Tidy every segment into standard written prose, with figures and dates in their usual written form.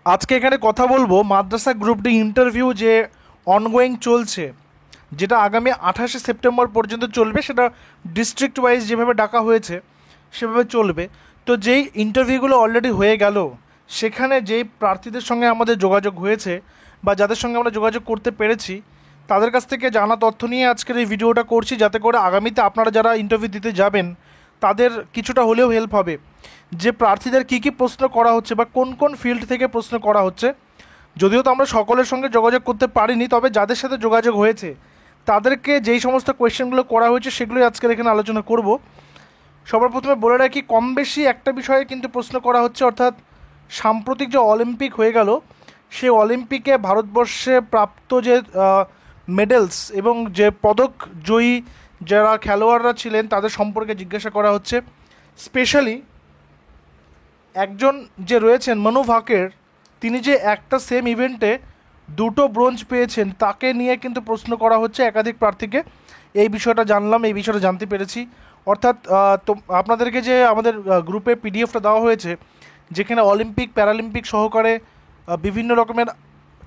আজকে এখানে কথা বলবো মাদ্রাসা গ্রুপ ডি ইন্টারভিউ যে অনগোয়িং চলছে, যেটা আগামী 28শে সেপ্টেম্বর পর্যন্ত চলবে। সেটা ডিস্ট্রিক্ট ওয়াইজ যেভাবে ডাকা হয়েছে সেভাবে চলবে। তো যেই ইন্টারভিউগুলো অলরেডি হয়ে গেল, সেখানে যেই প্রার্থীদের সঙ্গে আমাদের যোগাযোগ হয়েছে বা যাদের সঙ্গে আমরা যোগাযোগ করতে পেরেছি, তাদের কাছ থেকে জানা তথ্য নিয়ে আজকের এই ভিডিওটা করছি, যাতে করে আগামীতে আপনারা যারা ইন্টারভিউ দিতে যাবেন তাদের কিছুটা হলেও হেল্প হবে। যে প্রার্থীদের কী কী প্রশ্ন করা হচ্ছে বা কোন কোন ফিল্ড থেকে প্রশ্ন করা হচ্ছে, যদিও তো আমরা সকলের সঙ্গে যোগাযোগ করতে পারিনি, তবে যাদের সাথে যোগাযোগ হয়েছে তাদেরকে যেই সমস্ত কোয়েশ্চেনগুলো করা হয়েছে সেগুলোই আজকের এখানে আলোচনা করব। সবার প্রথমে বলে রাখি, কম বেশি একটা বিষয়ে কিন্তু প্রশ্ন করা হচ্ছে, অর্থাৎ সাম্প্রতিক যে অলিম্পিক হয়ে গেল, সেই অলিম্পিকে ভারতবর্ষে প্রাপ্ত যে মেডেলস এবং যে পদক জয়ী যারা খেলোয়াড়রা ছিলেন তাদের সম্পর্কে জিজ্ঞাসা করা হচ্ছে। স্পেশালি একজন যে রয়েছেন মনু ভাকের, তিনি যে একটা সেম ইভেন্টে দুটো ব্রোঞ্জ পেয়েছেন, তাকে নিয়ে কিন্তু প্রশ্ন করা হচ্ছে একাধিক প্রার্থীকে। এই বিষয়টা জানলাম, এই বিষয়টা জানতে পেরেছি। অর্থাৎ তো আপনাদেরকে যে আমাদের গ্রুপে পিডিএফটা দেওয়া হয়েছে, যেখানে অলিম্পিক প্যারালিম্পিক সহকারে বিভিন্ন রকমের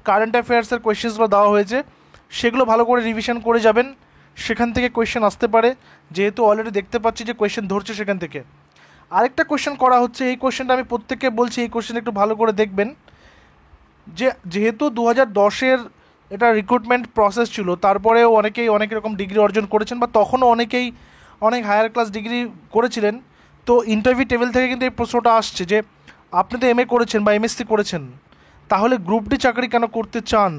কারেন্ট অ্যাফেয়ার্সের কোয়েশ্চেন্সগুলো দেওয়া হয়েছে, সেগুলো ভালো করে রিভিশন করে যাবেন। সেখান থেকে কোয়েশ্চেন আসতে পারে, যেহেতু অলরেডি দেখতে পাচ্ছি যে কোয়েশ্চেন ধরছে সেখান থেকে। আরেকটা কোয়েশ্চেন করা হচ্ছে, এই কোয়েশ্চেনটা আমি প্রত্যেককে বলছি, এই কোয়েশ্চেন একটু ভালো করে দেখবেন। যেহেতু 2010-এর এটা রিক্রুটমেন্ট প্রসেস ছিল, তারপরেও অনেকেই অনেক রকম ডিগ্রি অর্জন করেছেন বা তখনও অনেকেই অনেক হায়ার ক্লাস ডিগ্রি করেছিলেন। তো ইন্টারভিউ টেবিল থেকে কিন্তু এই প্রশ্নটা আসছে যে আপনি তো এমএ করেছেন বা এমএসসি করেছেন, তাহলে গ্রুপ ডি চাকরি কেন করতে চান?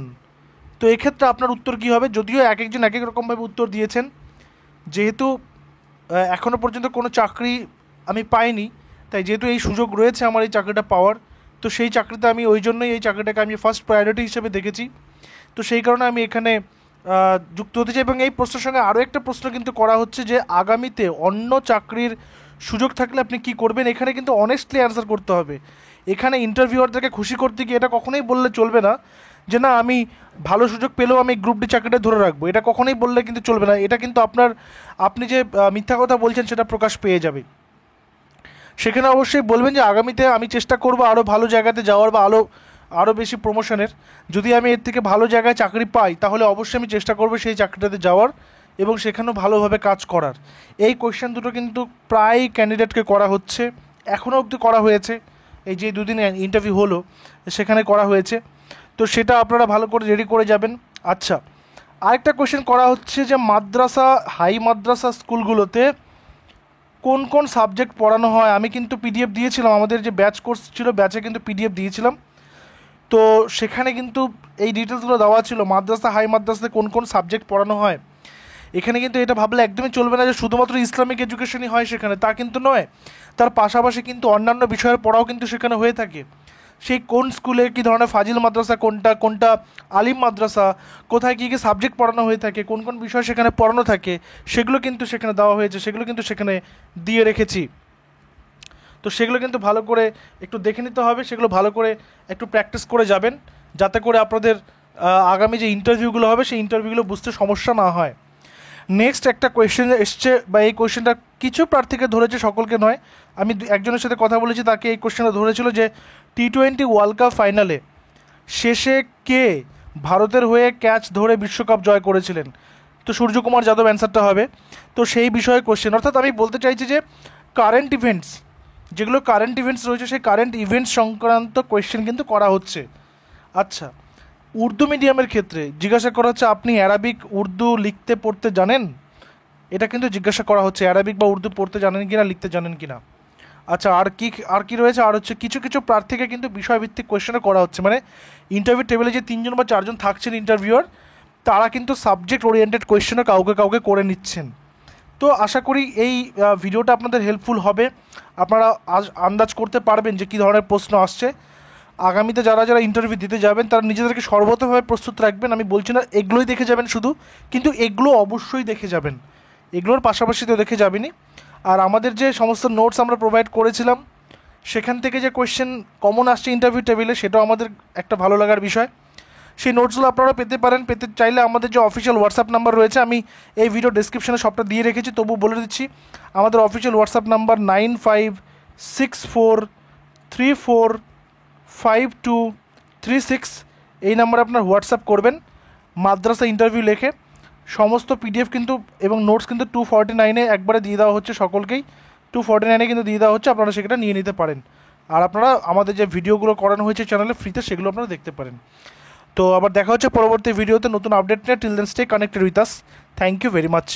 তো এক্ষেত্রে আপনার উত্তর কী হবে? যদিও এক একজন এক এক রকমভাবে উত্তর দিয়েছেন। যেহেতু এখনও পর্যন্ত কোনো চাকরি আমি পাইনি, তাই যেহেতু এই সুযোগ রয়েছে আমার এই চাকরিটা পাওয়ার, তো সেই চাকরিতে আমি ওই জন্যই এই চাকরিটাকে আমি ফার্স্ট প্রায়োরিটি হিসেবে দেখেছি। তো সেই কারণে আমি এখানে যুক্ত হতে চাই। এবং এই প্রশ্নের সঙ্গে আরও একটা প্রশ্ন কিন্তু করা হচ্ছে যে আগামীতে অন্য চাকরির সুযোগ থাকলে আপনি কি করবেন। এখানে কিন্তু অনেস্টলি অ্যান্সার করতে হবে। এখানে ইন্টারভিউয়ারদেরকে খুশি করতে গিয়ে এটা কখনোই বললে চলবে না যে না, আমি ভালো সুযোগ পেলেও আমি গ্রুপ ডি চাকরিটা ধরে রাখবো। এটা কখনোই বললে কিন্তু চলবে না। এটা কিন্তু আপনি যে মিথ্যা কথা বলছেন সেটা প্রকাশ পেয়ে যাবে। সেখানে অবশ্যই বলবেন যে আগামীতে আমি চেষ্টা করব আরও ভালো জায়গাতে যাওয়ার বা আরও বেশি প্রমোশনের। যদি আমি এর থেকে ভালো জায়গায় চাকরি পাই, তাহলে অবশ্যই আমি চেষ্টা করব সেই চাকরিটাতে যাওয়ার এবং সেখানেও ভালোভাবে কাজ করার। এই কোয়েশ্চেন দুটো কিন্তু প্রায় ক্যান্ডিডেটকে করা হচ্ছে, এখনও অবধি করা হয়েছে। এই যে দুদিন ইন্টারভিউ হলো সেখানে করা হয়েছে। তো সেটা আপনারা ভালো করে রেডি করে যাবেন। আচ্ছা, আরেকটা কোয়েশ্চেন করা হচ্ছে যে মাদ্রাসা হাই মাদ্রাসা স্কুলগুলোতে কোন কোন সাবজেক্ট পড়ানো হয়। আমি কিন্তু পিডিএফ দিয়েছিলাম, আমাদের যে ব্যাচ কোর্স ছিল ব্যাচে কিন্তু পিডিএফ দিয়েছিলাম। তো সেখানে কিন্তু এই ডিটেলসগুলো দেওয়া ছিল, মাদ্রাসা হাই মাদ্রাসাতে কোন কোন সাবজেক্ট পড়ানো হয়। এখানে কিন্তু এটা ভাবলে একদমই চলবে না যে শুধুমাত্র ইসলামিক এডুকেশনই হয় সেখানে, তা কিন্তু নয়। তার পাশাপাশি কিন্তু অন্যান্য বিষয়ের পড়াও কিন্তু সেখানে হয়ে থাকে। সেই কোন স্কুলে কী ধরনের ফাজিল মাদ্রাসা কোনটা, কোনটা আলিম মাদ্রাসা, কোথায় কী কী সাবজেক্ট পড়ানো হয়ে থাকে, কোন কোন বিষয় সেখানে পড়ানো থাকে, সেগুলো কিন্তু সেখানে দেওয়া হয়েছে, সেগুলো কিন্তু সেখানে দিয়ে রেখেছি। তো সেগুলো কিন্তু ভালো করে একটু দেখে নিতে হবে, সেগুলো ভালো করে একটু প্র্যাকটিস করে যাবেন, যাতে করে আপনাদের আগামী যে ইন্টারভিউগুলো হবে সেই ইন্টারভিউগুলো বুঝতে সমস্যা না হয়। নেক্সট একটা কোয়েশ্চেন এসছে, বা এই কোয়েশ্চেনটা কিছু প্রার্থীকে ধরেছে, সকলকে নয়। আমি একজনের সাথে কথা বলেছি, তাকে এই কোয়েশ্চেনটা ধরেছিল যে T20 ওয়ার্ল্ড কাপ ফাইনালে শেষে কে ভারতের হয়ে ক্যাচ ধরে বিশ্বকাপ জয় করেছিলেন। তো সূর্যকুমার যাদব অ্যান্সারটা হবে। তো সেই বিষয়ে কোয়েশ্চেন, অর্থাৎ আমি বলতে চাইছি যে কারেন্ট ইভেন্টস, যেগুলো কারেন্ট ইভেন্টস রয়েছে সেই কারেন্ট ইভেন্টস সংক্রান্ত কোয়েশ্চেন কিন্তু করা হচ্ছে। আচ্ছা, উর্দু মিডিয়ামের ক্ষেত্রে জিজ্ঞাসা করা হচ্ছে আপনি অ্যারাবিক উর্দু লিখতে পড়তে জানেন। এটা কিন্তু জিজ্ঞাসা করা হচ্ছে অ্যারাবিক বা উর্দু পড়তে জানেন কিনা, লিখতে জানেন কিনা। আচ্ছা, আর কি রয়েছে, আর হচ্ছে কিছু কিছু প্রার্থীকে কিন্তু বিষয়ভিত্তিক কোয়েশ্চেনও করা হচ্ছে। মানে ইন্টারভিউ টেবিলে যে 3জন বা 4জন থাকছেন ইন্টারভিউয়ার, তারা কিন্তু সাবজেক্ট ওরিয়েন্টেড কোয়েশ্চেনও কাউকে কাউকে করে নিচ্ছেন। তো আশা করি এই ভিডিওটা আপনাদের হেল্পফুল হবে। আপনারা আজ আন্দাজ করতে পারবেন যে কী ধরনের প্রশ্ন আসছে। আগামীতে যারা যারা ইন্টারভিউ দিতে যাবেন তারা নিজেদেরকে সর্বতভাবে প্রস্তুত রাখবেন। আমি বলছি না এগুলোই দেখে যাবেন শুধু, কিন্তু এগুলো অবশ্যই দেখে যাবেন, এগুলোর পাশাপাশি তো দেখে যাবেনই। আর আমাদের যে সমস্ত নোটস আমরা প্রোভাইড করেছিলাম, সেখান থেকে যে কোয়েশ্চেন কমন আসছে ইন্টারভিউ টেবিলে, সেটাও আমাদের একটা ভালো লাগার বিষয়। সেই নোটসগুলো আপনারা পেতে পারেন। পেতে চাইলে আমাদের যে অফিসিয়াল হোয়াটসঅ্যাপ নাম্বার রয়েছে, আমি এই ভিডিও ডেসক্রিপশনে সবটা দিয়ে রেখেছি, তবু বলে দিচ্ছি। আমাদের অফিসিয়াল হোয়াটসঅ্যাপ নাম্বার 95643452 36 এই নাম্বারে আপনার হোয়াটসঅ্যাপ করবেন, মাদ্রাসা ইন্টারভিউ লেখে। সমস্ত পিডিএফ কিন্তু এবং নোটস কিন্তু 249-এ একবারে দিয়ে দেওয়া হচ্ছে সকলকেই, 249-এ কিন্তু দিয়ে দেওয়া হচ্ছে, আপনারা সেটা নিয়ে নিতে পারেন। আর আপনারা আমাদের যে ভিডিওগুলো করানো হয়েছে চ্যানেলে ফ্রিতে, সেগুলো আপনারা দেখতে পারেন। তো আবার দেখা হচ্ছে পরবর্তী ভিডিওতে নতুন আপডেট নিয়ে। Till then stay connected with us. Thank you very much.